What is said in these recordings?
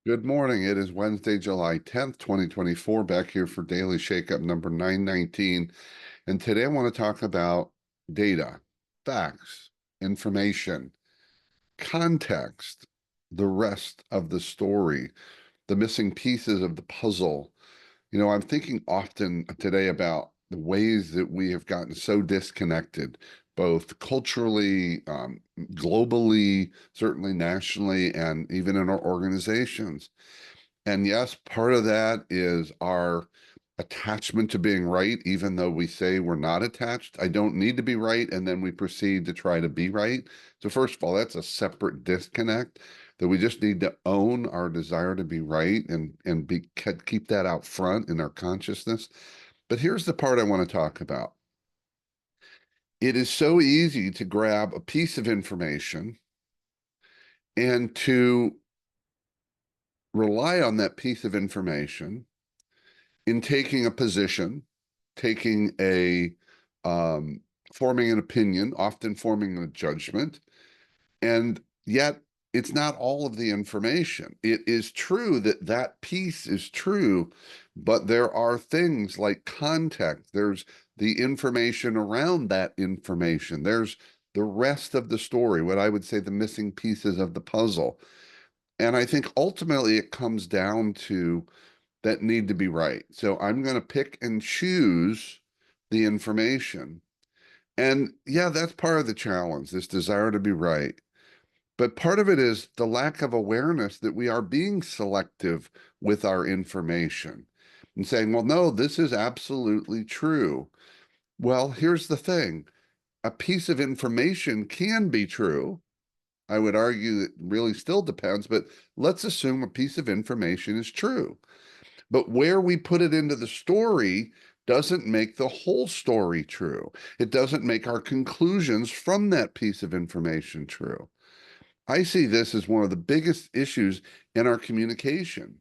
Good morning. It is Wednesday, July 10th, 2024, back here for Daily Shakeup number 919. And today I want to talk about data, facts, information, context, the rest of the story, the missing pieces of the puzzle. I'm thinking often today about the ways that we have gotten so disconnected, both culturally, globally, certainly nationally, and even in our organizations. And yes, part of that is our attachment to being right, even though we say we're not attached. I don't need to be right. And then we proceed to try to be right. So, first of all, that's a separate disconnect that we just need to own our desire to be right and keep that out front in our consciousness. But here's the part I want to talk about. It is so easy to grab a piece of information and to rely on that piece of information in taking a position, taking a forming an opinion, often forming a judgment, and yet it's not all of the information. It is true that that piece is true, but there are things like context. There's the information around that information. There's the rest of the story, what I would say the missing pieces of the puzzle. And I think ultimately it comes down to that need to be right. So I'm going to pick and choose the information. And yeah, that's part of the challenge, this desire to be right. But part of it is the lack of awareness that we are being selective with our information and saying, well, no, this is absolutely true. Well, here's the thing. A piece of information can be true. I would argue it really still depends, but let's assume a piece of information is true. But where we put it into the story doesn't make the whole story true. It doesn't make our conclusions from that piece of information true. I see this as one of the biggest issues in our communication.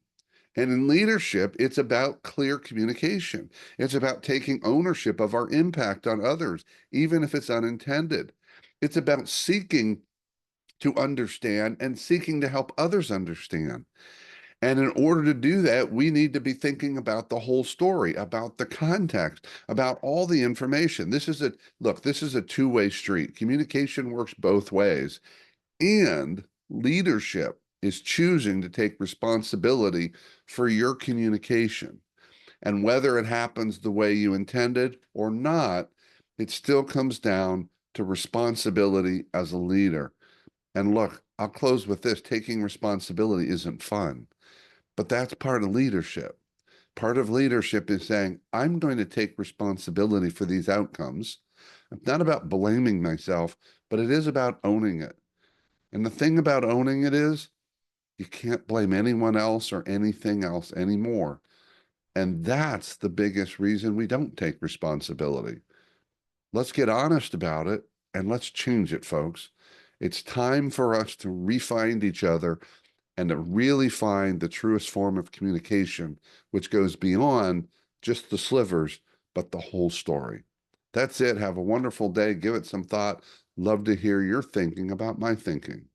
And in leadership, it's about clear communication. It's about taking ownership of our impact on others, even if it's unintended. It's about seeking to understand and seeking to help others understand. And in order to do that, we need to be thinking about the whole story, about the context, about all the information. This is a two-way street. Communication works both ways. And leadership is choosing to take responsibility for your communication. And whether it happens the way you intended or not, it still comes down to responsibility as a leader. And look, I'll close with this. Taking responsibility isn't fun. But that's part of leadership. Part of leadership is saying, I'm going to take responsibility for these outcomes. It's not about blaming myself, but it is about owning it. And the thing about owning it is you can't blame anyone else or anything else anymore. And that's the biggest reason we don't take responsibility. Let's get honest about it and let's change it, folks. It's time for us to re-find each other and to really find the truest form of communication, which goes beyond just the slivers, but the whole story. That's it. Have a wonderful day. Give it some thought. Love to hear your thinking about my thinking.